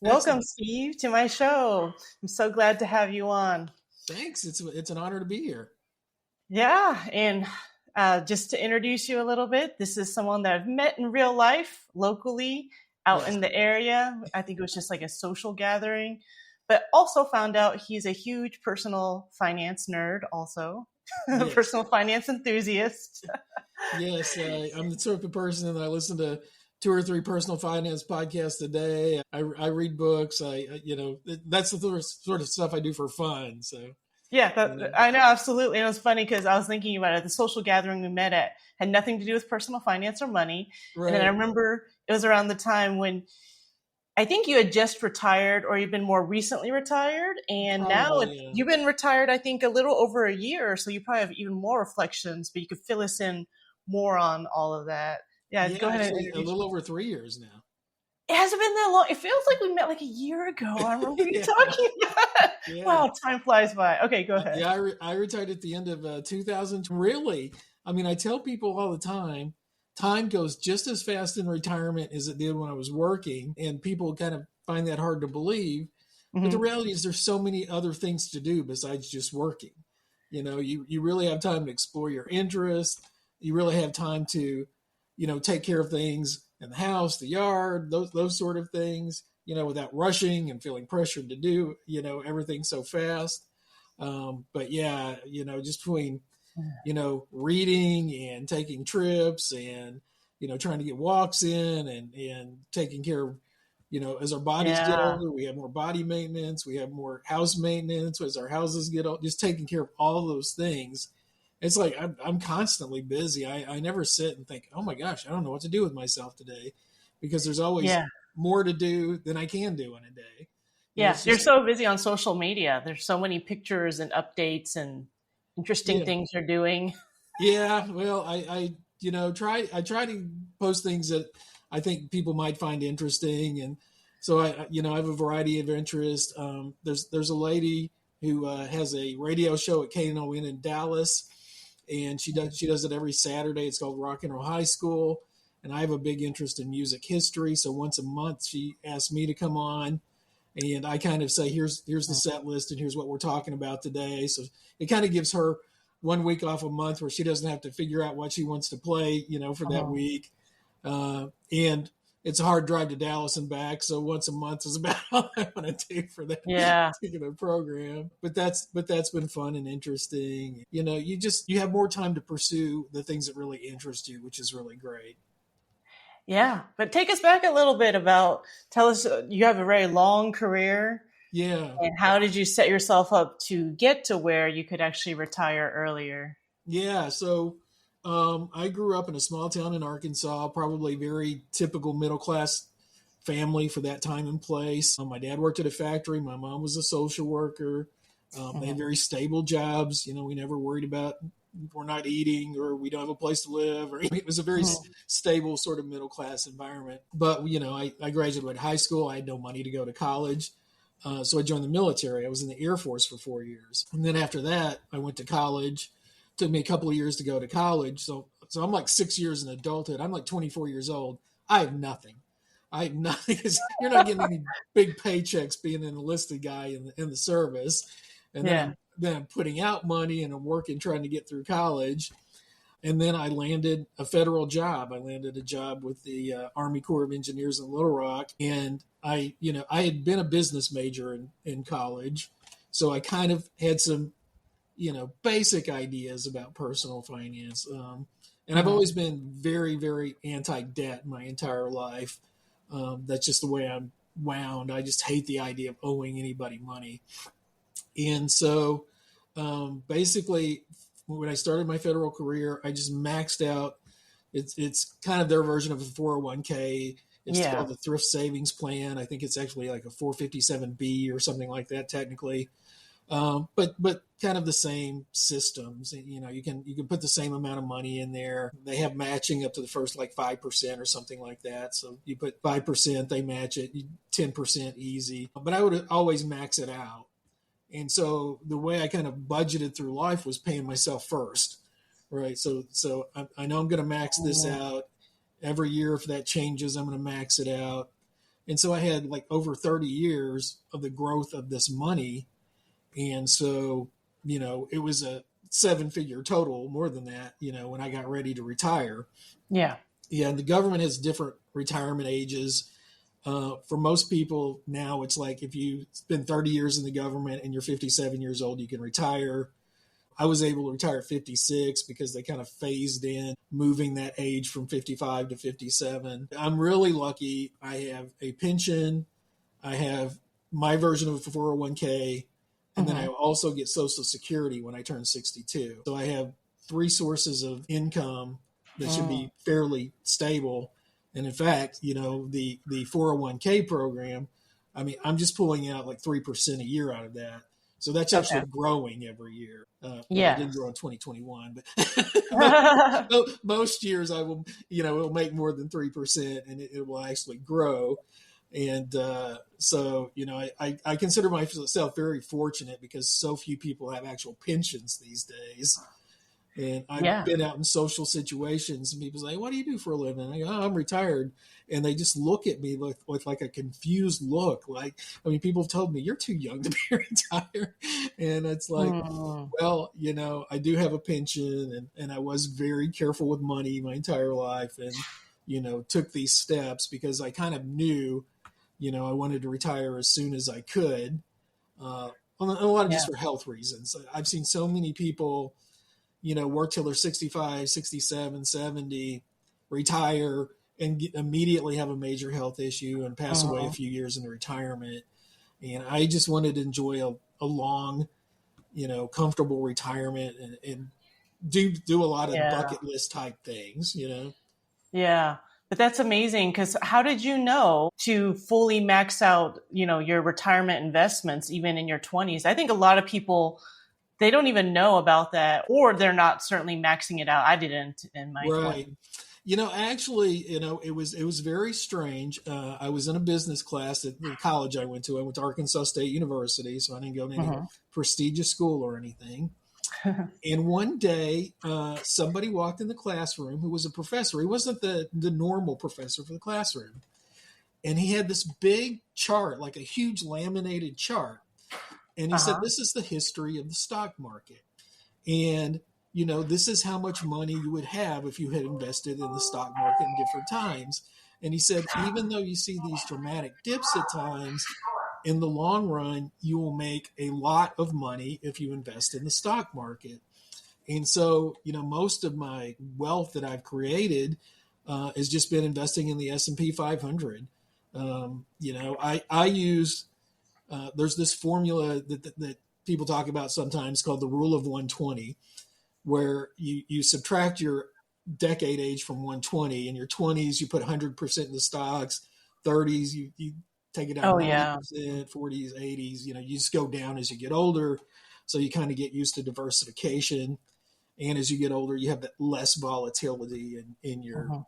Welcome, Excellent. Steve, to my show. I'm so glad to have you on. Thanks. It's an honor to be here. Yeah, and just to introduce you a little bit, this is someone that I've met in real life, locally, out Yes. in the area. I think it was just like a social gathering, but also found out he's a huge personal finance nerd, also, Yes. personal finance enthusiast. Yes. I'm the sort of person that I listen to two or three personal finance podcasts a day. I read books. That's the sort of stuff I do for fun. So, Yeah, you know, I know, absolutely. And it was funny because I was thinking about it. The social gathering we met at had nothing to do with personal finance or money. And then I right. remember it was around the time when I think you had just retired or you've been more recently retired. And now Probably. Yeah. you've been retired, I think, a little over a year. So you probably have even more reflections, but you could fill us in more on all of that. Yeah, Yeah. go ahead and Actually, a introduce. little over 3 years now. It hasn't been that long. It feels like we met like a year ago. I remember you Yeah. talking about. Yeah. Wow, time flies by. Okay, go ahead. Yeah. I retired at the end of 2000. Really? I mean, I tell people all the time goes just as fast in retirement as it did when I was working. And people kind of find that hard to believe. But the Mhm. reality is there's so many other things to do besides just working. You really have time to explore your interests. You really have time to, take care of things in the house, the yard, those sort of things, without rushing and feeling pressured to do, everything so fast. But yeah, just between, reading and taking trips and, trying to get walks in and taking care of, as our bodies get Yeah. older, we have more body maintenance, we have more house maintenance as our houses get old, just taking care of all those things. It's like I'm constantly busy. I never sit and think, oh my gosh, I don't know what to do with myself today, because there's always Yeah. more to do than I can do in a day. Yeah. It's You're just, so busy on social media. There's so many pictures and updates and interesting yeah. things you're doing. Yeah, well, I try to post things that I think people might find interesting, and so I have a variety of interests. There's a lady who has a radio show at KNON in Dallas, and she does it every Saturday. It's called Rock and Roll High School, and I have a big interest in music history. So once a month, she asks me to come on, and I kind of say, here's the set list, and here's what we're talking about today. So it kind of gives her 1 week off a month where she doesn't have to figure out what she wants to play, for that Mhm. week. And it's a hard drive to Dallas and back, so once a month is about all I want to do for that Yeah. particular program. But that's been fun and interesting. You have more time to pursue the things that really interest you, which is really great. Yeah. But take us back a little bit about, tell us, you have a very long career. Yeah. And how did you set yourself up to get to where you could actually retire earlier? Yeah, so I grew up in a small town in Arkansas, probably very typical middle class family for that time and place. My dad worked at a factory. My mom was a social worker. They had Mhm. very stable jobs. We never worried about we're not eating or we don't have a place to live. Or it was a very Mhm. stable sort of middle class environment. But I graduated high school. I had no money to go to college. So I joined the military. I was in the Air Force for 4 years. And then after that, I went to college. Took me a couple of years to go to college. So I'm like 6 years in adulthood. I'm like 24 years old. I have nothing. I have nothing because you're not getting any big paychecks being an enlisted guy in the service. And then Yeah. I'm putting out money and I'm working trying to get through college. And then I landed a federal job. I landed a job with the Army Corps of Engineers in Little Rock, and I had been a business major in college, so I kind of had some basic ideas about personal finance. And I've Mhm. always been very, very anti-debt my entire life. That's just the way I'm wound. I just hate the idea of owing anybody money. And so basically, when I started my federal career, I just maxed out. It's kind of their version of a 401k. It's Yeah. called the Thrift Savings Plan. I think it's actually like a 457B or something like that technically. But kind of the same systems. You can put the same amount of money in there. They have matching up to the first like 5% or something like that. So you put 5%, they match it. 10% easy. But I would always max it out. And so the way I kind of budgeted through life was paying myself first, right? So I know I'm going to max this Mhm. out every year. If that changes, I'm going to max it out. And so I had like over 30 years of the growth of this money. And so, it was a 7-figure total, more than that, when I got ready to retire. Yeah. Yeah. And the government has different retirement ages. For most people now, it's like if you spend 30 years in the government and you're 57 years old, you can retire. I was able to retire at 56 because they kind of phased in moving that age from 55 to 57. I'm really lucky. I have a pension. I have my version of a 401k. And then I also get Social Security when I turn 62. So I have 3 sources of income that should be fairly stable. And in fact, the 401k program, I mean, I'm just pulling out like 3% a year out of that. So that's actually growing every year. Well, it didn't grow in 2021, but most years I will, it'll make more than 3% and it will actually grow. And so, I consider myself very fortunate because so few people have actual pensions these days. And I've been out in social situations and people say, what do you do for a living? And I go, oh, I'm retired. And they just look at me with like a confused look. Like, I mean, people have told me you're too young to be retired. And it's like, well, I do have a pension and I was very careful with money my entire life and, took these steps because I kind of knew, I wanted to retire as soon as I could. A lot of just for health reasons. I've seen so many people, work till they're 65, 67, 70, retire and immediately have a major health issue and pass away a few years into retirement. And I just wanted to enjoy a long, comfortable retirement and do a lot of bucket list type things, Yeah. But that's amazing because how did you know to fully max out, your retirement investments even in your 20s? I think a lot of people, they don't even know about that or they're not certainly maxing it out. I didn't in my 20s. Actually, it was very strange. I was in a business class at the college I went to. I went to Arkansas State University, so I didn't go to any prestigious school or anything. And one day, somebody walked in the classroom who was a professor. He wasn't the normal professor for the classroom. And he had this big chart, like a huge laminated chart. And he said, this is the history of the stock market. And, this is how much money you would have if you had invested in the stock market in different times. And he said, even though you see these dramatic dips at times, in the long run, you will make a lot of money if you invest in the stock market. And so, most of my wealth that I've created has just been investing in the S&P 500. I use, there's this formula that people talk about sometimes called the rule of 120, where you subtract your decade age from 120. In your 20s, you put 100% in the stocks, 30s, you take it down 90%, 40s, 80s, you just go down as you get older. So you kind of get used to diversification. And as you get older, you have that less volatility in your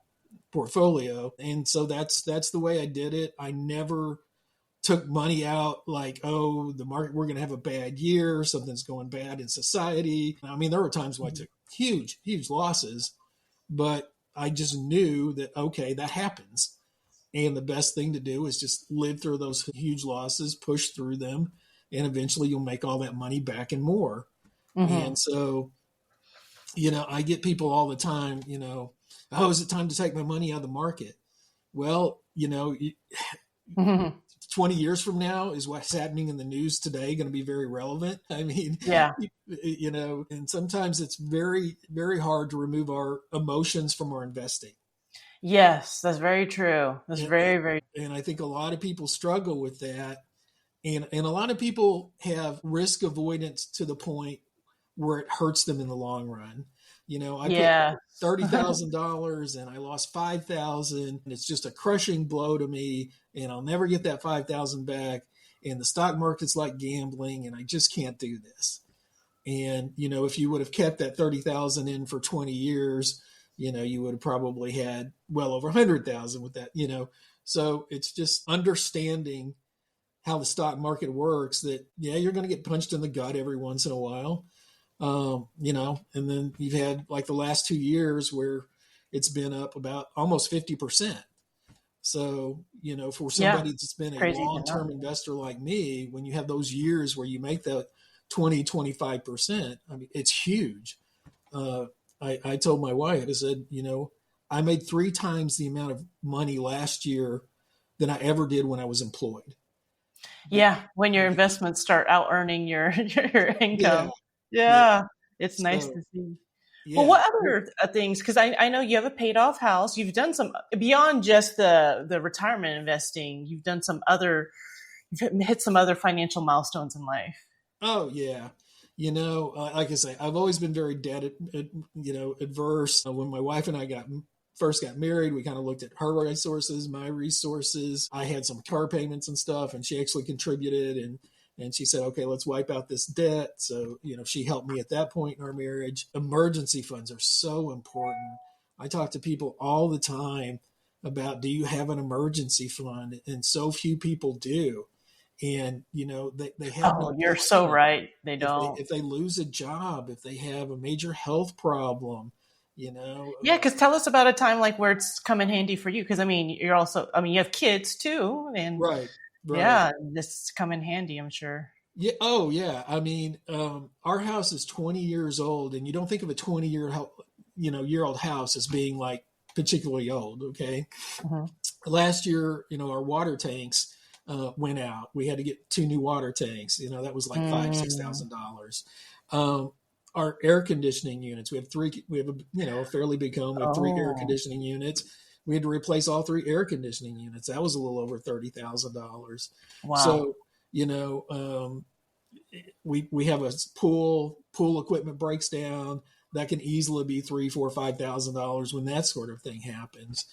portfolio. And so that's the way I did it. I never took money out like, oh, the market, we're going to have a bad year. Something's going bad in society. I mean, there were times when I took huge, huge losses, but I just knew that, okay, that happens. And the best thing to do is just live through those huge losses, push through them, and eventually you'll make all that money back and more. And so, I get people all the time, oh, is it time to take my money out of the market? Well, 20 years from now, is what's happening in the news today going to be very relevant? I mean, and sometimes it's very, very hard to remove our emotions from our investing. Yes, that's very true. That's very, very true. And I think a lot of people struggle with that. And a lot of people have risk avoidance to the point where it hurts them in the long run. I put $30,000 and I lost $5,000 and it's just a crushing blow to me and I'll never get that $5,000 back. And the stock market's like gambling and I just can't do this. And, if you would have kept that 30,000 in for 20 years, you would have probably had well over 100,000 with that, So it's just understanding how the stock market works that, you're going to get punched in the gut every once in a while. And then you've had like the last 2 years where it's been up about almost 50%. So, for Yeah. somebody that's been a Crazy to know. long-term investor like me, when you have those years where you make that 20, 25%, I mean, it's huge. Uh, I told my wife, I said, I made 3 times the amount of money last year than I ever did when I was employed. Yeah, when your investments start out earning your your Yeah, income. yeah. Yeah, it's nice So, to see. Well, yeah. what other things? Because I know you have a paid off house. You've done some beyond just the retirement investing. You've done some other. You've hit some other financial milestones in life. Oh, yeah. Like I say, I've always been very debt, adverse. When my wife and I first got married, we kind of looked at her resources, my resources. I had some car payments and stuff, and she actually contributed, and she said, "Okay, let's wipe out this debt." So, she helped me at that point in our marriage. Emergency funds are so important. I talk to people all the time about, do you have an emergency fund? And so few people do. And they have Oh, no you're so plan right. They if they don't. if they lose a job, if they have a major health problem, Yeah, because tell us about a time like where it's come in handy for you. Because I mean, you're also. I mean, you have kids too, and right, right. yeah, this come in handy. I'm sure. Yeah. Oh, yeah. I mean, our house is 20 years old, and you don't think of a 20 year old house as being like particularly old. Okay. Hmm. Last year, our water tanks went out. We had to get 2 new water tanks. That was like five, six Mm. thousand dollars. Um, our air conditioning units. We have three. We have a fairly big home. We have 3 air Oh, conditioning units. We had to replace all 3 air conditioning units. That was a little over $30,000. wow. So you know, we have a pool equipment breaks down. That can easily be 3, 4, $5,000 when that sort of thing happens.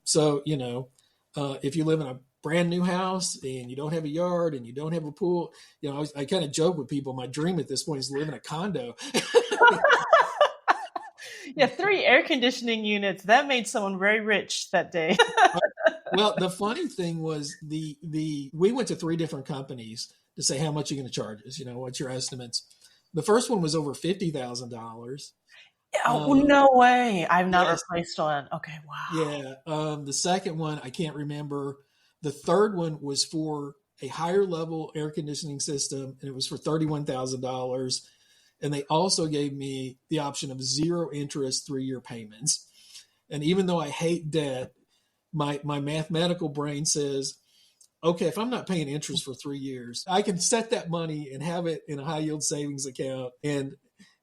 So if you live in a brand new house and you don't have a yard and you don't have a pool, I kind of joke with people. My dream at this point is to live in a condo. Yeah, 3 air conditioning units. That made someone very rich that day. Well, the funny thing was we went to 3 different companies to say, how much are you going to charge us? What's your estimates? The first one was over $50,000. Oh, Um, no way. I've not yes, replaced one. Okay, wow. yeah. The second one I can't remember. The third one was for a higher level air conditioning system, and it was for $31,000. And they also gave me the option of 0 interest 3 year payments. And even though I hate debt, my mathematical brain says, okay, if I'm not paying interest for 3 years, I can set that money and have it in a high yield savings account. And,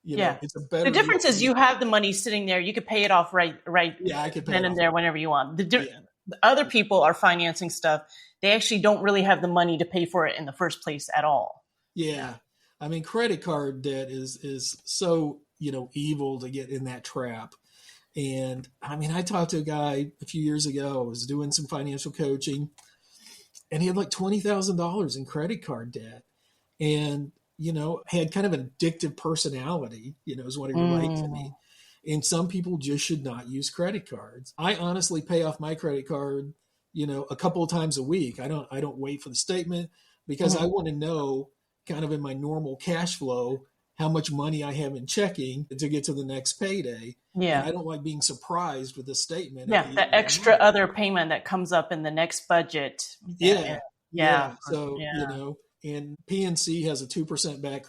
Yeah. it's a The better deal difference for is me. you have the money sitting there. You could pay it off right Yeah, I could pay then it and off. there whenever you want. Yeah. The other people are financing stuff. They actually don't really have the money to pay for it in the first place at all. Yeah. Yeah. I mean, credit card debt is so, evil to get in that trap. And I mean, I talked to a guy a few years ago. I was doing some financial coaching, and he had like $20,000 in credit card debt. And, had kind of an addictive personality, is what he relayed to me. Mm. And some people just should not use credit cards. I honestly pay off my credit card, a couple of times a week. I don't wait for the statement because I Mhm. want to know kind of in my normal cash flow how much money I have in checking to get to the next payday. And Yeah. I don't like being surprised with a statement at Yeah. the end The of the extra month. other payment that comes up in the next budget. Yeah, Yeah. yeah. So Yeah. and PNC has a 2% back,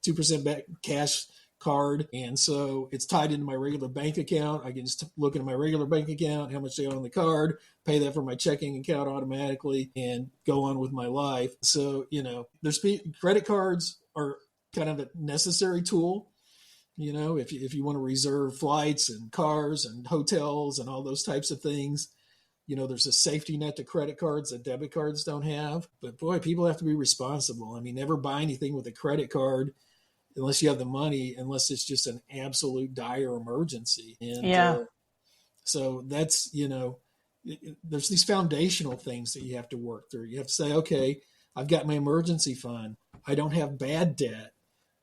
2% back cash card, and so it's tied into my regular bank account. I can just look into my regular bank account, how much they owe on the card, pay that from my checking account automatically, and go on with my life. So there's credit cards are kind of a necessary tool. If you want to reserve flights and cars and hotels and all those types of things, there's a safety net to credit cards that debit cards don't have. But boy, people have to be responsible. I mean, never buy anything with a credit card unless you have the money, unless it's just an absolute dire emergency. And Yeah. so that's, there's these foundational things that you have to work through. You have to say, okay, I've got my emergency fund. I don't have bad debt.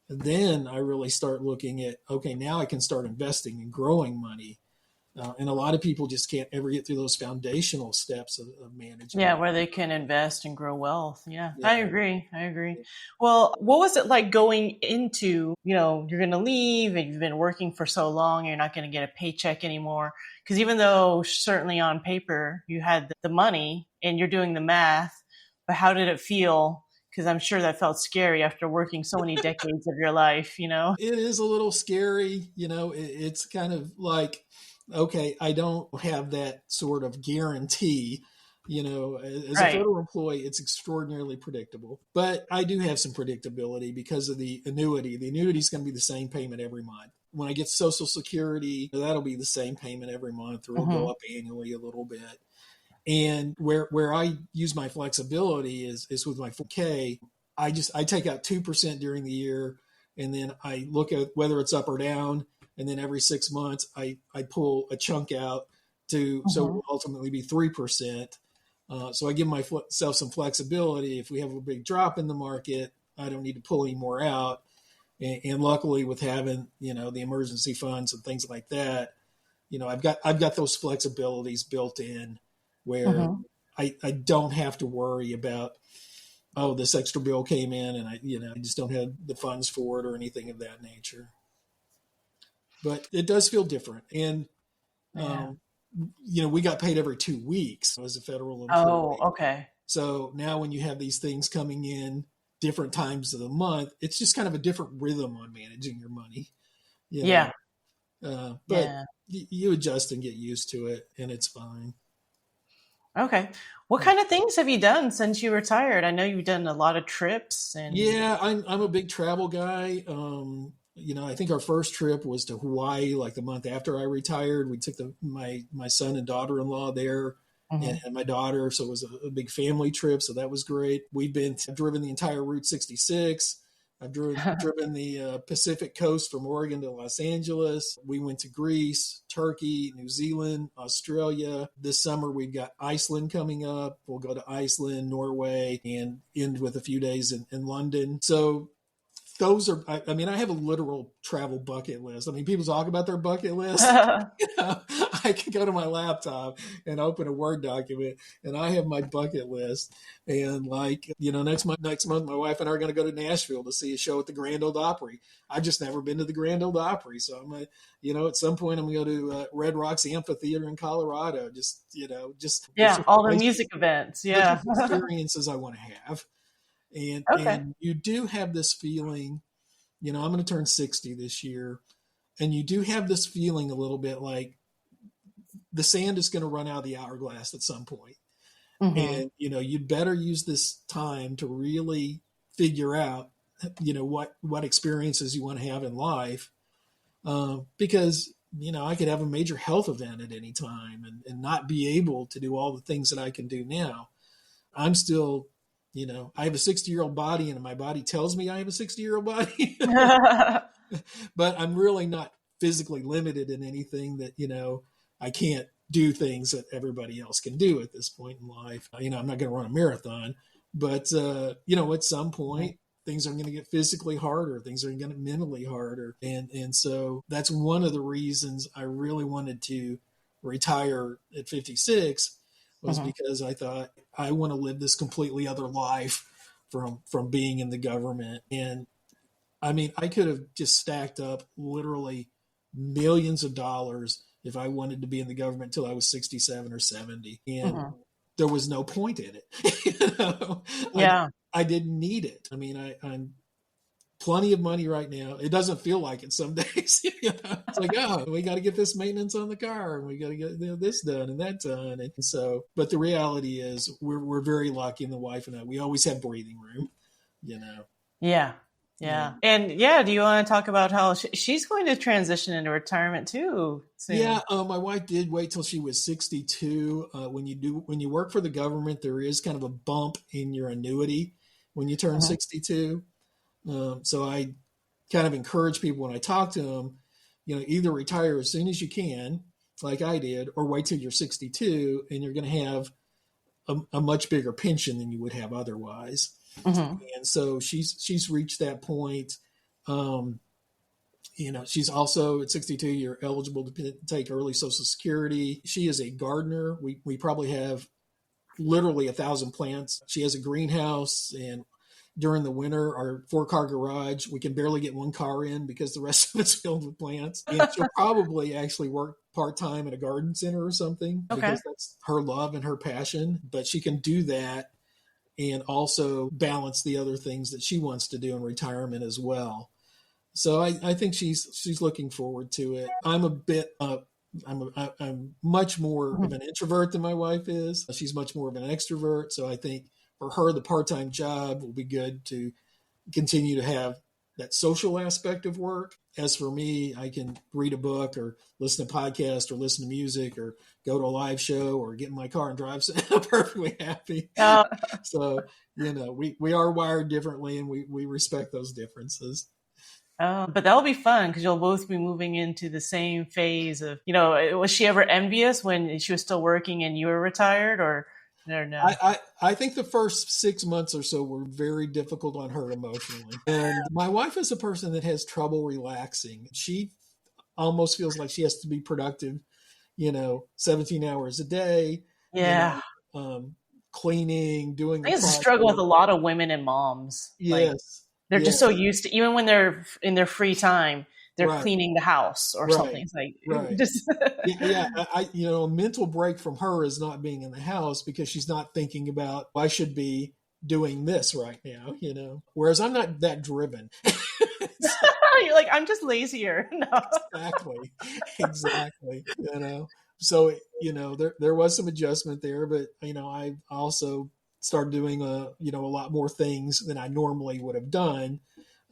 And then I really start looking at, okay, now I can start investing and growing money. And a lot of people just can't ever get through those foundational steps of managing Yeah, money. where they can invest and grow wealth. Yeah, Yeah. I agree. I agree. Well, what was it like going into, you're going to leave and you've been working for so long, you're not going to get a paycheck anymore? Because even though certainly on paper you had the money and you're doing the math, but how did it feel? Because I'm sure that felt scary after working so many decades of your life. It is a little scary. It's kind of like, okay, I don't have that sort of guarantee. As a Right. federal employee, it's extraordinarily predictable, but I do have some predictability because of the annuity. The annuity is going to be the same payment every month. When I get Social Security, that'll be the same payment every month, or it'll go Hmm. up annually a little bit. And where I use my flexibility is with my 4K. I take out 2% during the year, and then I look at whether it's up or down, and then every 6 months I pull a chunk out so it Hmm. will ultimately be 3%. So I give myself some flexibility. If we have a big drop in the market, I don't need to pull any more out. And luckily, with having the emergency funds and things like that, I've got those flexibilities built in where Hmm. I don't have to worry about, oh, this extra bill came in and I just don't have the funds for it or anything of that nature. But it does feel different. And Yeah. um, we got paid every 2 weeks as a federal Oh, employee. okay. So now when you have these things coming in different times of the month, it's just kind of a different rhythm on managing your money, you know. Yeah. But Yeah. you adjust and get used to it, and it's fine. Okay. What kind of things have you done since you retired? I know you've done a lot of trips and Yeah, I'm a big travel guy. I think our first trip was to Hawaii, like the month after I retired. We took my son and daughter-in-law there, and, Mhm. and my daughter, so it was a big family trip. So that was great. I've driven the entire Route 66. I've driven the Pacific coast from Oregon to Los Angeles. We went to Greece, Turkey, New Zealand, Australia. This summer we've got Iceland coming up. We'll go to Iceland, Norway, and end with a few days in London. So those are, I mean, I have a literal travel bucket list. I mean, people talk about their bucket list. I can go to my laptop and open a Word document, and I have my bucket list. And next month, my wife and I are going to go to Nashville to see a show at the Grand Ole Opry. I've just never been to the Grand Ole Opry, so at some point I'm going to go to Red Rocks Amphitheater in Colorado. There's Yeah, just all the places, music events. there's Yeah. just experiences I want to have. and Okay. and you do have this feeling. I'm going to turn 60 this year, and you do have this feeling a little bit like the sand is going to run out of the hourglass at some point. Hmm. And you'd better use this time to really figure out what experiences you want to have in life, because I could have a major health event at any time, and not be able to do all the things that I can do now. I'm still, I have a 60-year-old body, and my body tells me I have a 60-year-old body. But I'm really not physically limited in anything that, I can't do things that everybody else can do at this point in life. I'm not going to run a marathon, but, at some point, things are going to get physically harder. Things are going to get mentally harder. And so that's one of the reasons I really wanted to retire at 56, was Hmm. because I thought I want to live this completely other life from being in the government. And I mean, I could have just stacked up literally millions of dollars if I wanted to be in the government until I was 67 or 70. And Hmm. there was no point in it. you know, I, Yeah. I didn't need it. I mean, I'm plenty of money right now. It doesn't feel like it some days. It's like, oh, we got to get this maintenance on the car, and we got to get this done and that done. And so, but the reality is, we're very lucky, and the wife and I, we always have breathing room. You know, Yeah. yeah. Yeah. And yeah, do you want to talk about how she's going to transition into retirement too Yeah, soon? my wife did wait till she was 62. When you work for the government, there is kind of a bump in your annuity when you turn Hmm. 62. So I kind of encourage people when I talk to them, either retire as soon as you can, like I did, or wait till you're 62, and you're going to have a much bigger pension than you would have otherwise. Hmm. And so she's reached that point. Um, She's also at 62, you're eligible to take early Social Security. She is a gardener. We probably have literally 1,000 plants. She has a greenhouse, and during the winter, our 4-car garage, we can barely get one car in because the rest of it's filled with plants. And she'll probably actually work part-time at a garden center or something Okay. because that's her love and her passion. But she can do that and also balance the other things that she wants to do in retirement as well. So I think she's looking forward to it. I'm a bit I'm much more of Mhm. an introvert than my wife is. She's much more of an extrovert. So I think for her, the part-time job will be good to continue to have that social aspect of work. As for me, I can read a book or listen to a podcast or listen to music or go to a live show or get in my car and drive. So I'm perfectly happy. Uh, So, we are wired differently, and we respect those differences. but that'll be fun because you'll both be moving into the same phase of, was she ever envious when she was still working and you were retired, or no? I think the first 6 months or so were very difficult on her emotionally. And my wife is a person that has trouble relaxing. She almost feels like she has to be productive, 17 hours a day, you Yeah. know, cleaning, doing I a think it's a struggle with project. a lot of women and moms. Like Yes. they're just so Yes. used to, even when they're in their free time, they're Right. cleaning the house or something. Right. It's like Right. just Yeah, yeah. A mental break from her is not being in the house because she's not thinking about I should be doing this right now. Whereas I'm not that driven. So, you're like, I'm just lazier. No. exactly, exactly. So there was some adjustment there, but I've also started doing a lot more things than I normally would have done.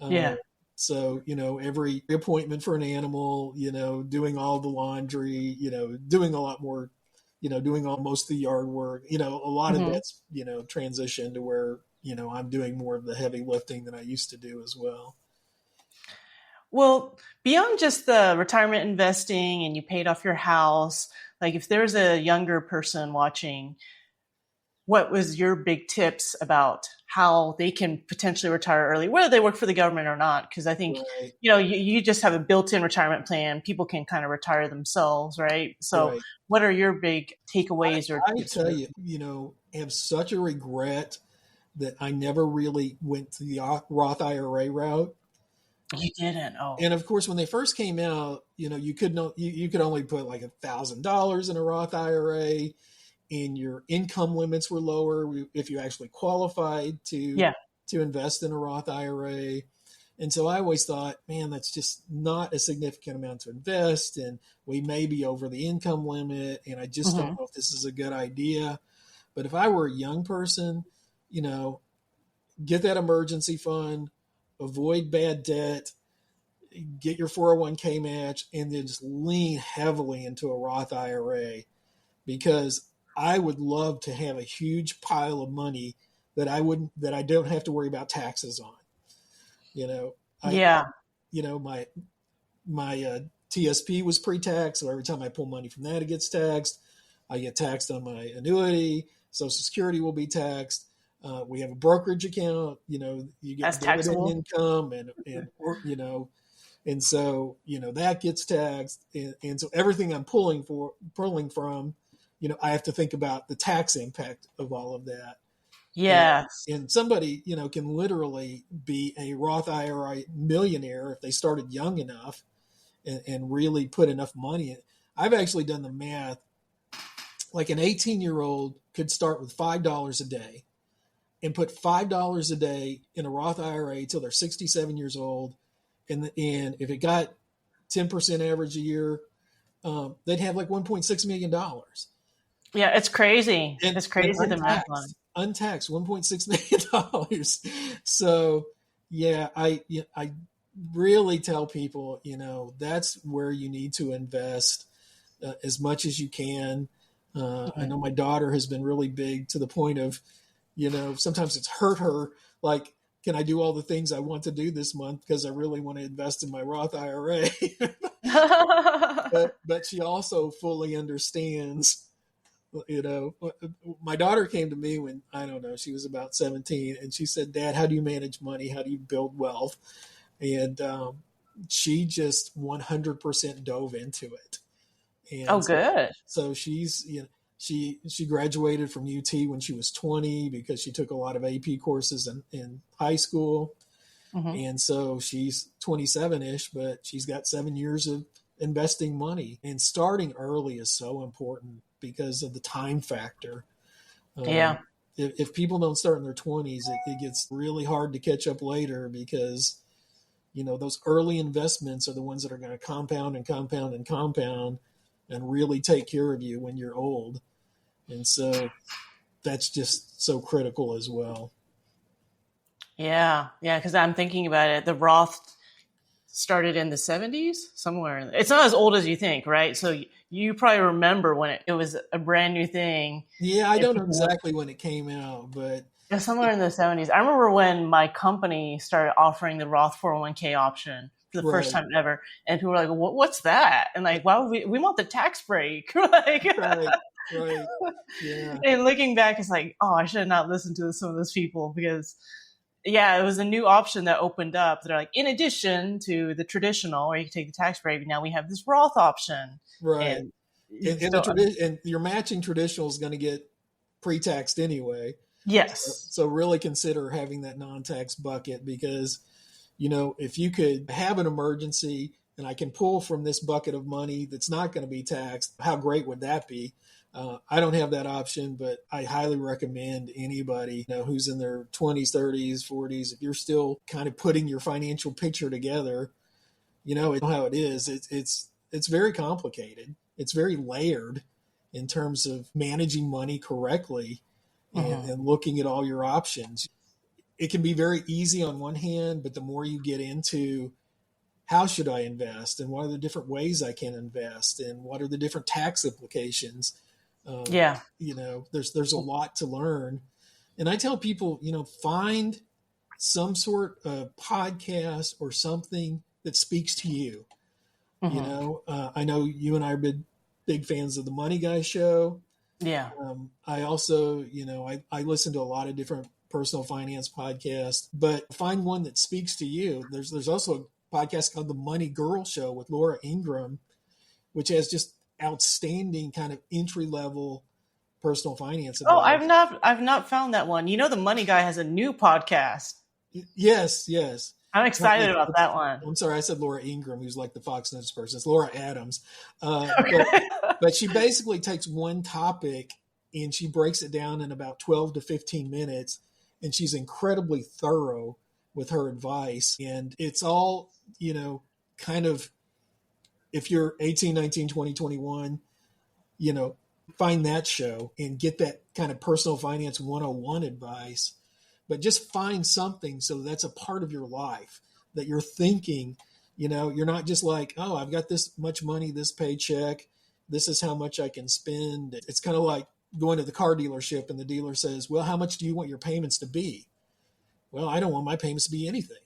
Uh, Yeah. so every appointment for an animal, doing all the laundry, doing a lot more, doing all most of the yard work. A lot of Hmm. that's transitioned to where I'm doing more of the heavy lifting than I used to do as well. Well, beyond just the retirement investing and you paid off your house, like if there's a younger person watching, what was your big tips about how they can potentially retire early, whether they work for the government or not? Because I think, Right, you just have a built-in retirement plan. People can kind of retire themselves, right? So right. what are your big takeaways or I tips tell for? you, have such a regret that I never really went to the Roth IRA route. You didn't. Oh, And of course, when they first came out, you could only put like $1,000 in a Roth IRA, and your income limits were lower if you actually qualified to yeah. invest in a Roth IRA. And so I always thought, man, that's just not a significant amount to invest, and we may be over the income limit, and I just don't Hmm. know if this is a good idea. But if I were a young person, you know, get that emergency fund, avoid bad debt, get your 401k match, and then just lean heavily into a Roth IRA, because I would love to have a huge pile of money that I don't have to worry about taxes on. You know, I Yeah. my TSP was pre-tax, so every time I pull money from that, it gets taxed. I get taxed on my annuity. Social Security will be taxed. We have a brokerage account. You That's get dividend taxable. income, and so that gets taxed, and so everything I'm pulling from, I have to think about the tax impact of all of that. And Yes. and somebody can literally be a Roth IRA millionaire if they started young enough and really put enough money in. I've actually done the math. Like an 18-year-old could start with $5 a day and put $5 a day in a Roth IRA till they're 67 years old, and if it got 10% average a year, they'd have like $1.6 million, Yeah, it's crazy. and It's crazy the math line. untaxed $1.6 million. So yeah, I really tell people, that's where you need to invest as much as you can. I Mhm. know my daughter has been really big, to the point of, sometimes it's hurt her. Like, can I do all the things I want to do this month because I really want to invest in my Roth IRA? But she also fully understands. My daughter came to me when, I don't know, she was about 17, and she said, "Dad, how do you manage money? How do you build wealth?" And she just 100% dove into it. Oh, And good. so she's, she graduated from UT when she was 20 because she took a lot of AP courses in high school. Mm-hmm. And so she's 27-ish, but she's got 7 years of investing money. And starting early is so important because of the time factor. Yeah. If people don't start in their 20s, it gets really hard to catch up later because, those early investments are the ones that are going to compound and compound and compound and really take care of you when you're old. And so that's just so critical as well. Yeah. Yeah. Because I'm thinking about it. The Roth started in the 70s, somewhere. It's not as old as you think, right? So you probably remember when it was a brand new thing. Yeah, I And don't know people exactly when it came out, but Yeah, somewhere in the 70s. I remember when my company started offering the Roth 401k option for the first right, time ever. And people were like, what's that? And like, why would we want the tax break. Like, right, right. Yeah, and looking back, it's like, oh, I should have not listened to some of those people because, yeah, it was a new option that opened up. They're like, in addition to the traditional, or you can take the tax break, now we have this Roth option. right. And And the so, tradition, and your matching traditional is going to get pre-taxed anyway. yes. So really consider having that non-tax bucket because, if you could have an emergency and I can pull from this bucket of money that's not going to be taxed, how great would that be? I don't have that option, but I highly recommend anybody who's in their 20s, 30s, 40s, if you're still kind of putting your financial picture together, how it is. It's very complicated. It's very layered in terms of managing money correctly Mm-hmm. and looking at all your options. It can be very easy on one hand, but the more you get into how should I invest and what are the different ways I can invest and what are the different tax implications, Yeah. there's a lot to learn. And I tell people, find some sort of podcast or something that speaks to you. Mm-hmm. I know you and I are big fans of the Money Guy show. Yeah. I also, I listen to a lot of different personal finance podcasts, but find one that speaks to you. There's also a podcast called The Money Girl Show with Laura Ingraham, which has just outstanding kind of entry level personal finance Oh, advice. I've not found that one. The Money Guy has a new podcast. Yes, yes. I'm excited about It's, that one. I'm sorry, I said Laura Ingraham, who's like the Fox News person. It's Laura Adams. But Okay. but she basically takes one topic and she breaks it down in about 12 to 15 minutes. And she's incredibly thorough with her advice. And it's all, kind of, if you're 18, 19, 20, 21, find that show and get that kind of personal finance 101 advice. But just find something so that's a part of your life that you're thinking, you're not just like, oh, I've got this much money, this paycheck, this is how much I can spend. It's kind of like going to the car dealership and the dealer says, well, how much do you want your payments to be? Well, I don't want my payments to be anything.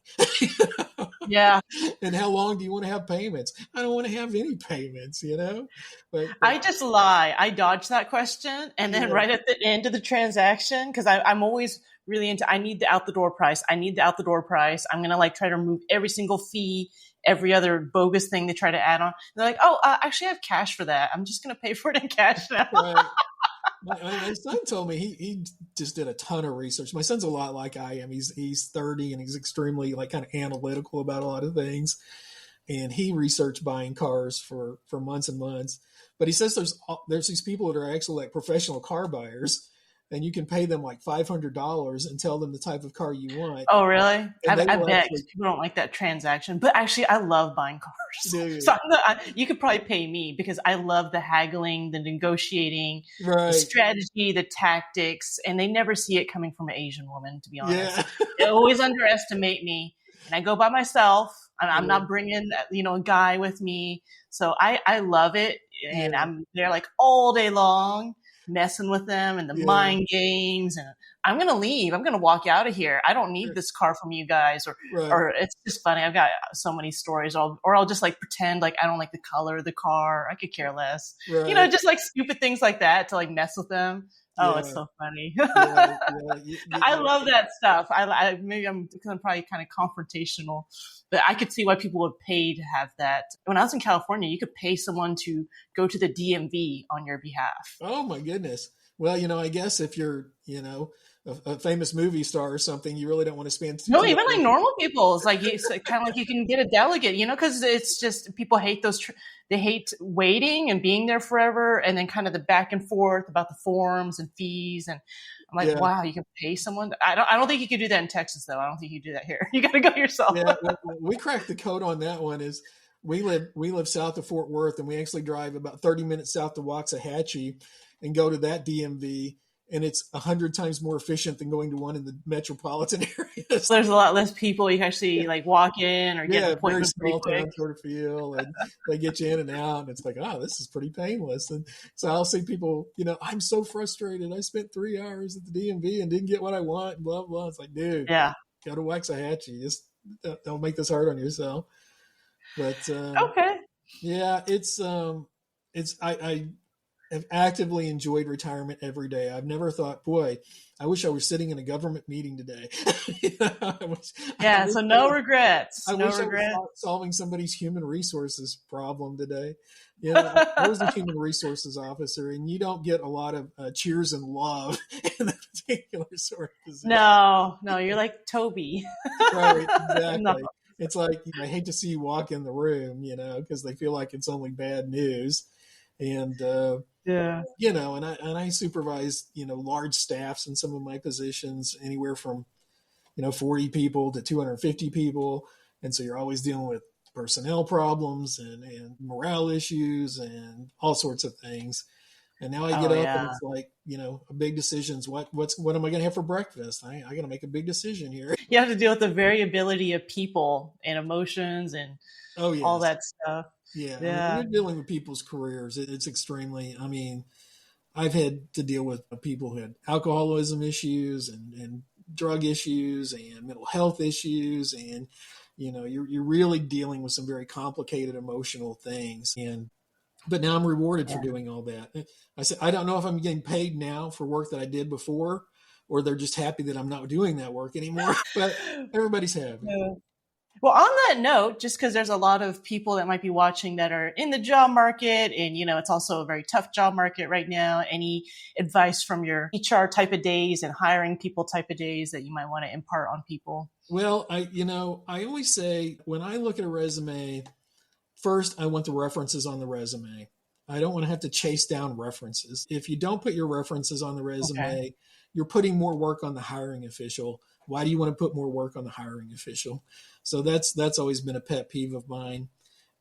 Yeah. And how long do you want to have payments? I don't want to have any payments, but I just lie. I dodge that question. And then yeah, right at the end of the transaction, because I'm always really into, I need the out the door price. I need the out the door price. I'm going to like try to remove every single fee, every other bogus thing they try to add on. And they're like, oh, actually I have cash for that. I'm just going to pay for it in cash now. right. My son told me he just did a ton of research. My son's a lot like I am. He's 30 and he's extremely like kind of analytical about a lot of things. And he researched buying cars for months and months. But he says there's these people that are actually like professional car buyers, and you can pay them like $500 and tell them the type of car you want. Oh, really? And they I will bet actually people don't like that transaction. But actually, I love buying do cars. you. So you could probably pay me because I love the haggling, the negotiating, the Right. strategy, the tactics, and they never see it coming from an Asian woman, to be honest. Yeah. They always underestimate me. And I go by myself. I'm Yeah. not bringing, a guy with me. So I love it. And Yeah. I'm there like all day long messing with them and the Yeah. mind games, and I'm going to leave. I'm going to walk out of here. I don't need this car from you guys. Right. Or it's just funny. I've got so many stories. Or I'll just like pretend like I don't like the color of the car. I could care less. Right. Just like stupid things like that to like mess with them. Oh, Yeah, it's so funny. yeah, yeah, I love that stuff. Maybe I'm because I'm probably kind of confrontational, but I could see why people would pay to have that. When I was in California, you could pay someone to go to the DMV on your behalf. Oh my goodness. Well, I guess if you're, a famous movie star or something, you really don't want to spend No, two even like hours. normal people, it's kind of like you can get a delegate, because it's just people hate they hate waiting and being there forever, and then kind of the back and forth about the forms and fees. And I'm like, Yeah, wow, you can pay someone. I don't think you could do that in Texas though. I don't think you do that here. You got to go yourself. yeah. Well, we cracked the code on that one. Is we live south of Fort Worth, and we actually drive about 30 minutes south to Waxahachie, and go to that DMV, and it's 100 times more efficient than going to one in the metropolitan areas. So there's a lot less people. You can actually like walk in or get an Yeah, very appointment pretty small quick. town sort of feel, and they get you in and out, and it's like, oh, this is pretty painless. And so I'll see people, I'm so frustrated. I spent 3 hours at the DMV and didn't get what I want. Blah blah. It's like, dude, Yeah. go to Waxahachie. Just don't make this hard on yourself. But Okay. yeah, I have actively enjoyed retirement every day. I've never thought, boy, I wish I was sitting in a government meeting today. Yeah. So no regrets. I No wish I regrets. was solving somebody's human resources problem today. I was a human resources officer, and you don't get a lot of cheers and love in that particular sort of position. No, you're like Toby. Right, exactly. No. It's like, I hate to see you walk in the room, because they feel like it's only bad news. And Yeah. and I supervise large staffs in some of my positions, anywhere from 40 people to 250 people, and so you're always dealing with personnel problems and morale issues and all sorts of things. And now I get Oh up and yeah. it's like, a big decisions. What am I going to have for breakfast? I got to make a big decision here. You have to deal with the variability of people and emotions and Oh all yes, that stuff. yeah. I mean, when Yeah. you're dealing with people's careers, it's extremely. I mean, I've had to deal with people who had alcoholism issues and drug issues and mental health issues, and you're really dealing with some very complicated emotional things. But now I'm rewarded for Yeah. doing all that. I said, I don't know if I'm getting paid now for work that I did before, or they're just happy that I'm not doing that work anymore. But everybody's happy. Yeah. Well, on that note, just because there's a lot of people that might be watching that are in the job market, and it's also a very tough job market right now. Any advice from your HR type of days and hiring people type of days that you might want to impart on people? Well, I always say, when I look at a resume, first I want the references on the resume. I don't want to have to chase down references. If you don't put your references on the resume, Okay. you're putting more work on the hiring official. Why do you want to put more work on the hiring official? So that's always been a pet peeve of mine.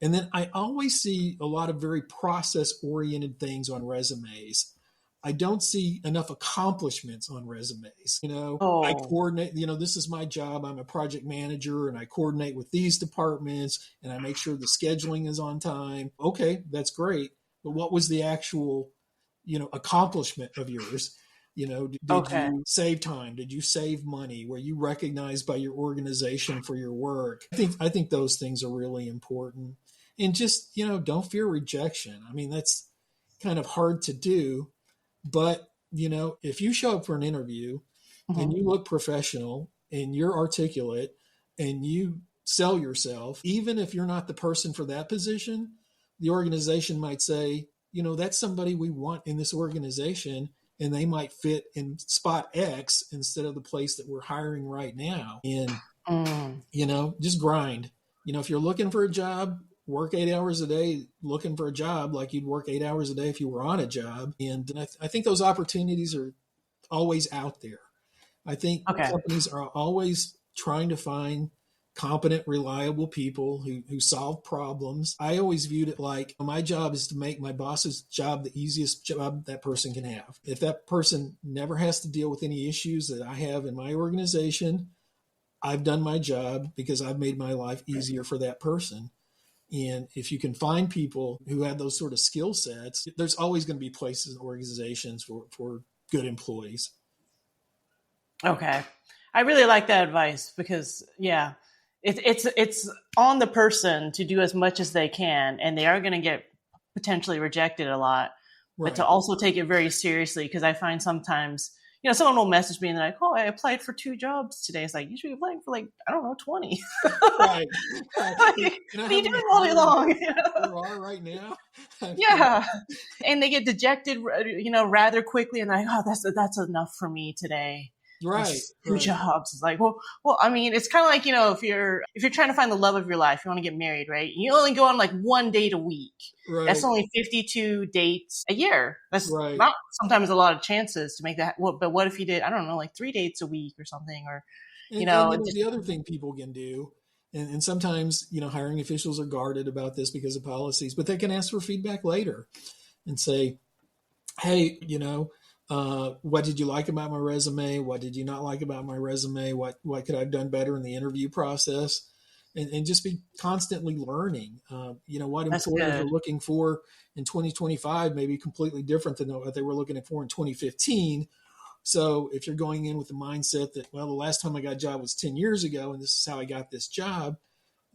And then I always see a lot of very process oriented things on resumes. I don't see enough accomplishments on resumes. I Oh, coordinate, this is my job. I'm a project manager, and I coordinate with these departments, and I make sure the scheduling is on time. Okay, that's great. But what was the actual, accomplishment of yours? Did okay. you save time? Did you save money? Were you recognized by your organization for your work? I think those things are really important. And just, don't fear rejection. I mean, that's kind of hard to do, but if you show up for an interview and Mhm. you look professional and you're articulate and you sell yourself, even if you're not the person for that position, the organization might say, that's somebody we want in this organization, and they might fit in spot X instead of the place that we're hiring right now. And, Mm. just grind. If you're looking for a job, work 8 hours a day looking for a job like you'd work 8 hours a day if you were on a job. And I think those opportunities are always out there. I think Okay. companies are always trying to find competent, reliable people who solve problems. I always viewed it like, my job is to make my boss's job the easiest job that person can have. If that person never has to deal with any issues that I have in my organization, I've done my job, because I've made my life easier for that person. And if you can find people who have those sort of skill sets, there's always going to be places and organizations for good employees. Okay. I really like that advice because yeah, it's on the person to do as much as they can, and they are going to get potentially rejected a lot. but to Right. also take it very seriously. Because I find sometimes, someone will message me and they're like, "Oh, I applied for 2 jobs today." It's like, you should be applying for like, I don't know, 20. Right. Right. Like, You know what are how you many doing all day hiring long? there are right now? I mean, Yeah. And they get dejected, rather quickly. And they're like, "Oh, that's enough for me today. That's right. just two Right. jobs." It's like, well, I mean, it's kind of like, if you're trying to find the love of your life, you want to get married, right? You only go on like one date a week. That's Right. only 52 dates a year. That's Right. not sometimes a lot of chances to make that. But what if you did, I don't know, like 3 dates a week or something, or, And just, the other thing people can do, and sometimes hiring officials are guarded about this because of policies, but they can ask for feedback later and say, hey, what did you like about my resume? What did you not like about my resume? What could I have done better in the interview process? And just be constantly learning. What that's employers are good. looking for in 2025 may be completely different than what they were looking for in 2015. So if you're going in with the mindset that, well, the last time I got a job was 10 years ago, and this is how I got this job,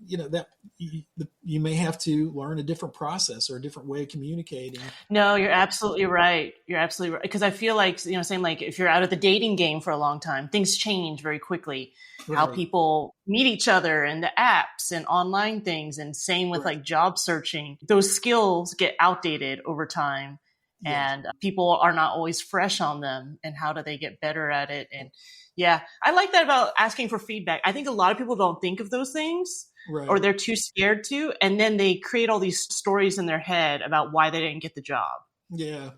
that you may have to learn a different process or a different way of communicating. No, you're absolutely right. You're absolutely right. Because I feel like, same like if you're out of the dating game for a long time, things change very quickly. How Right. people meet each other and the apps and online things. And same with Right. like job searching. Those skills get outdated over time. Yes. And people are not always fresh on them. And how do they get better at it? And yeah, I like that about asking for feedback. I think a lot of people don't think of those things, or Right. they're too scared to, and then they create all these stories in their head about why they didn't get the job. Yeah.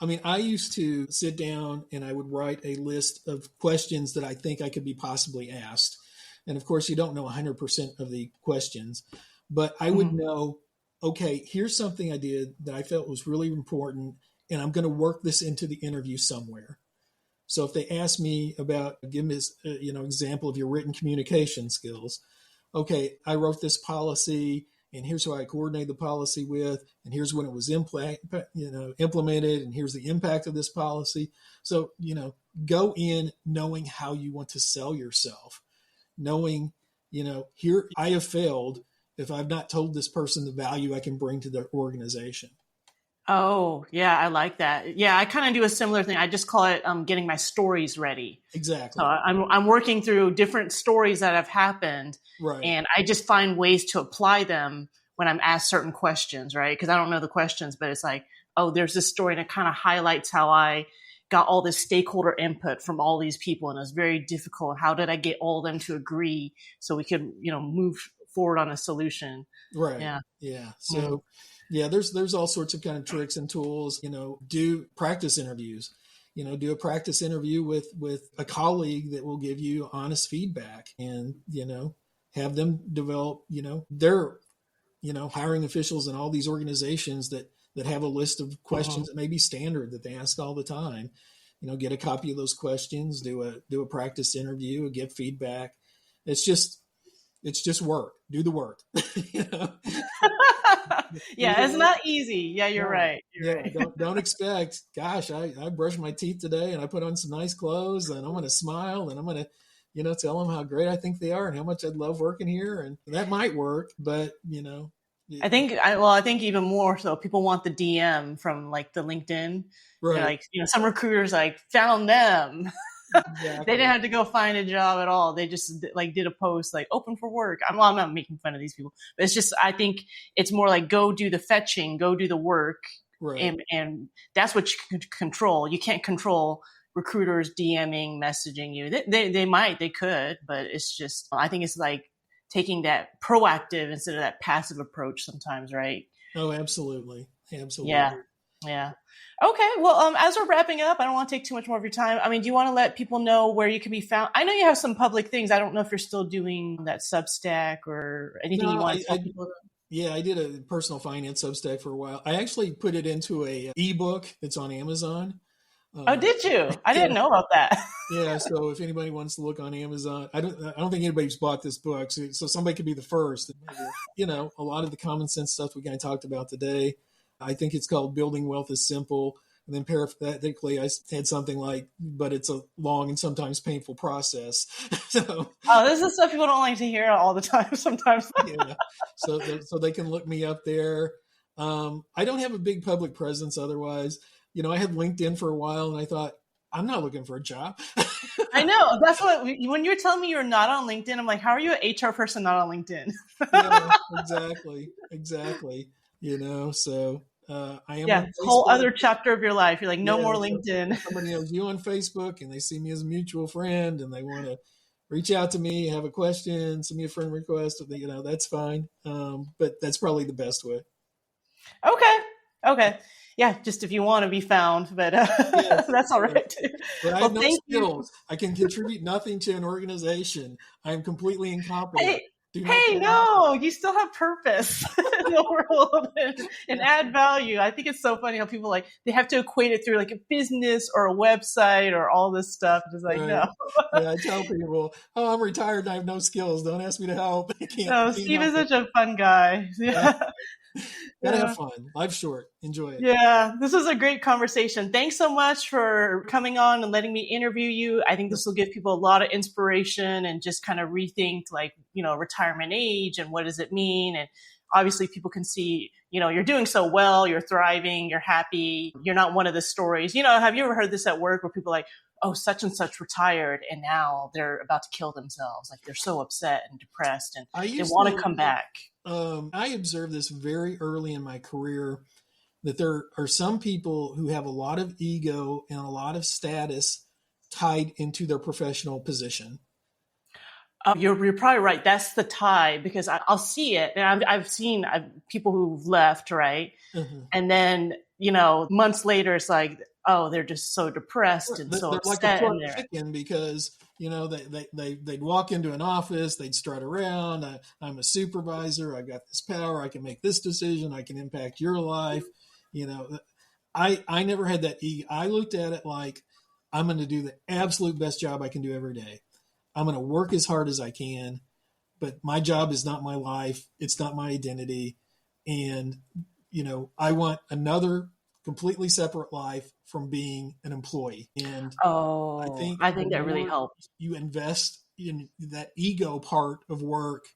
I mean, I used to sit down and I would write a list of questions that I think I could be possibly asked. And of course, you don't know 100% of the questions, but I would Mm-hmm. know, okay, here's something I did that I felt was really important, and I'm going to work this into the interview somewhere. So if they ask me about, give me this, example of your written communication skills. Okay, I wrote this policy, and here's who I coordinated the policy with, and here's when it was implemented, and here's the impact of this policy. So go in knowing how you want to sell yourself, knowing here I have failed if I've not told this person the value I can bring to their organization. Oh, yeah, I like that. Yeah, I kind of do a similar thing. I just call it getting my stories ready. So Exactly. I'm working through different stories that have happened, Right. and I just find ways to apply them when I'm asked certain questions, right? Because I don't know the questions, but it's like, oh, there's this story, and it kind of highlights how I got all this stakeholder input from all these people, and it was very difficult. How did I get all of them to agree so we could, move forward on a solution? Right. Yeah. Yeah. Mm. So yeah, there's all sorts of kind of tricks and tools, do practice interviews. Do a practice interview with a colleague that will give you honest feedback, and have them develop, their hiring officials and all these organizations that have a list of Mhm. questions that may be standard that they ask all the time. Get a copy of those questions, do a practice interview, get feedback. It's just work. Do the work. you know? Do the Yeah, it's work. not easy. Yeah, you're No. right. You're Yeah, right. don't expect, gosh, I brushed my teeth today and I put on some nice clothes and I'm going to smile and I'm going to, tell them how great I think they are and how much I'd love working here. And that might work, but, I think even more so, people want the DM from like the LinkedIn. They're right, like, some recruiters like found them. They didn't exactly. have to go find a job at all. They just like did a post like open for work. I'm not making fun of these people, but it's just, I think it's more like go do the fetching, go do the work. Right. And that's what you can control. You can't control recruiters DMing, messaging you. They could, but it's just, I think it's like taking that proactive instead of that passive approach sometimes, right? Oh, absolutely. Yeah. Absolutely. Yeah. Okay. Well, as we're wrapping up, I don't want to take too much more of your time. I mean, do you want to let people know where you can be found? I know you have some public things. I don't know if you're still doing that Substack or anything you No, want to tell people. yeah, I did a personal finance Substack for a while. I actually put it into a ebook that's on Amazon. Oh, Uh, did you? I yeah, didn't know about that. yeah. So if anybody wants to look on Amazon, I don't think anybody's bought this book, so somebody could be the first. A lot of the common sense stuff we kind of talked about today. I think it's called Building Wealth is Simple. And then parenthetically, I had something like, but it's a long and sometimes painful process. So Oh, this is stuff people don't like to hear all the time sometimes. yeah, so they can look me up there. I don't have a big public presence otherwise. I had LinkedIn for a while and I thought, I'm not looking for a job. I know. That's what, when you're telling me you're not on LinkedIn, I'm like, how are you an HR person not on LinkedIn? Yeah, exactly. So I am Yeah, on whole Facebook. other chapter of your life. You're like, no Yeah, more so LinkedIn. somebody knows you on Facebook and they see me as a mutual friend and they want to reach out to me, have a question, send me a friend request. That's fine. But that's probably the best way. Okay. Okay. Yeah, just if you want to be found, but Yes, that's all yes. right too. But I have Well, no thank you. skills. I can contribute nothing to an organization. I am completely incompetent. Hey, Do not hey, tell me. no, you still have purpose in the world and add value. I think it's so funny how people like they have to equate it through like a business or a website or all this stuff. It's like, Right. no. Yeah, I tell people, oh, I'm retired and I have no skills. Don't ask me to help. I No, can't Steve is help it. such a fun guy. Yeah. Yeah. Gotta have Yeah. fun. Life's short. Enjoy it. Yeah, this was a great conversation. Thanks so much for coming on and letting me interview you. I think this will give people a lot of inspiration and just kind of rethink like, retirement age and what does it mean? And obviously people can see, you're doing so well, you're thriving, you're happy. You're not one of the stories. Have you ever heard this at work where people are like, oh, such and such retired and now they're about to kill themselves. Like they're so upset and depressed and I they used want to to, come back. I observed this very early in my career that there are some people who have a lot of ego and a lot of status tied into their professional position. You're probably right. That's the tie because I'll see it, and I've seen people who've left, right, Uh-huh. and then months later, it's like, oh, they're just so depressed and so They're like a upset, plucked and they're chicken because they'd walk into an office, they'd strut around. I'm a supervisor. I got this power. I can make this decision. I can impact your life. You know, I never had that ego. I looked at it like I'm going to do the absolute best job I can do every day. I'm going to work as hard as I can, but my job is not my life. It's not my identity. And, I want another completely separate life from being an employee. And I oh, think I the think that really more helped. you invest in that ego part of work,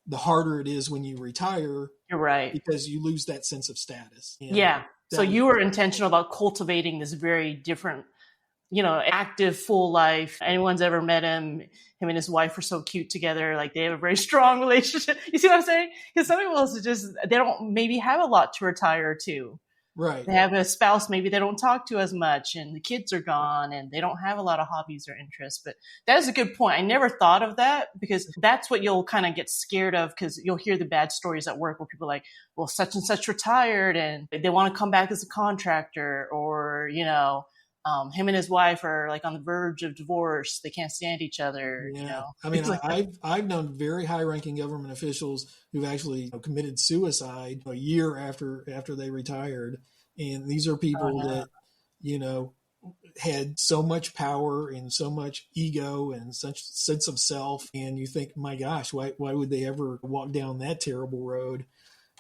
the harder it is when you retire You're right. because you lose that sense of status. And Yeah. So that was, you were intentional about cultivating this very different active, full life. Anyone's ever met him and his wife are so cute together. Like they have a very strong relationship. You see what I'm saying? Because some people they don't maybe have a lot to retire to. right. They have a spouse maybe they don't talk to as much and the kids are gone and they don't have a lot of hobbies or interests. But that is a good point. I never thought of that because that's what you'll kind of get scared of because you'll hear the bad stories at work where people are like, well, such and such retired and they want to come back as a contractor or, him and his wife are like on the verge of divorce. They can't stand each other. Yeah. I mean, It's like, I've known very high ranking government officials who've actually committed suicide a year after they retired. And these are oh people no. that, you know, had so much power and so much ego and such sense of self. And you think, my gosh, why would they ever walk down that terrible road?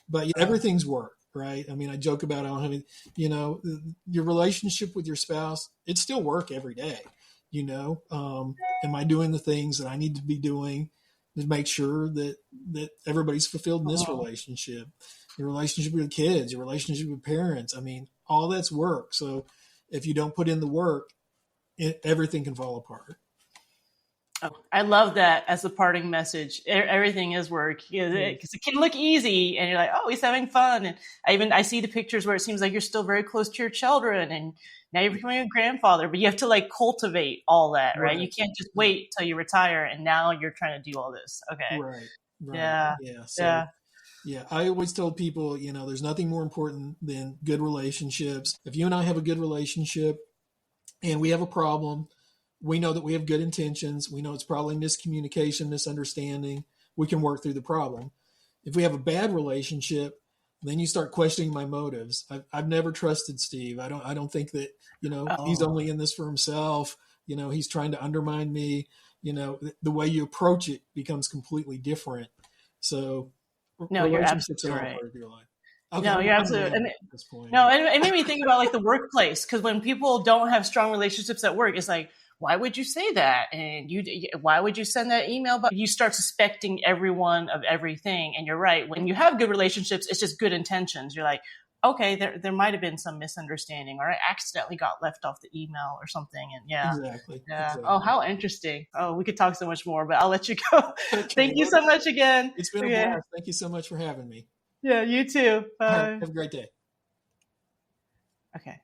But everything's work, right? I mean, I joke about how having, your relationship with your spouse, it's still work every day. Am I doing the things that I need to be doing to make sure that everybody's fulfilled in this relationship? Your relationship with kids, your relationship with parents. I mean, all that's work. So if you don't put in the work, everything can fall apart. Oh, I love that as a parting message. Everything is work because it can look easy, and you're like, "Oh, he's having fun." And I see the pictures where it seems like you're still very close to your children, and now you're becoming a grandfather. But you have to like cultivate all that, right? You can't just wait till you retire, and now you're trying to do all this. Okay, Right. yeah, Yeah. So yeah. yeah, I always tell people, there's nothing more important than good relationships. If you and I have a good relationship and we have a problem, we know that we have good intentions. We know it's probably miscommunication, misunderstanding. We can work through the problem. If we have a bad relationship, then you start questioning my motives. I've never trusted Steve. I don't think that, he's Oh only in this for himself. He's trying to undermine me. The way you approach it becomes completely different. So no, you're relationships are absolutely all right. part of your life. Okay, No, you're I'm absolutely. rambling at this point. No, and it made me think about like the workplace because when people don't have strong relationships at work, it's like why would you say that? And why would you send that email? But you start suspecting everyone of everything. And you're right. When you have good relationships, it's just good intentions. You're like, okay, there might have been some misunderstanding, or I accidentally got left off the email or something. And Exactly. yeah. Exactly. Oh, how interesting. Oh, we could talk so much more, but I'll let you go. Okay. Thank you so much again. It's been a blast. Thank you so much for having me. Yeah, you too. All right. Bye. Have a great day. Okay.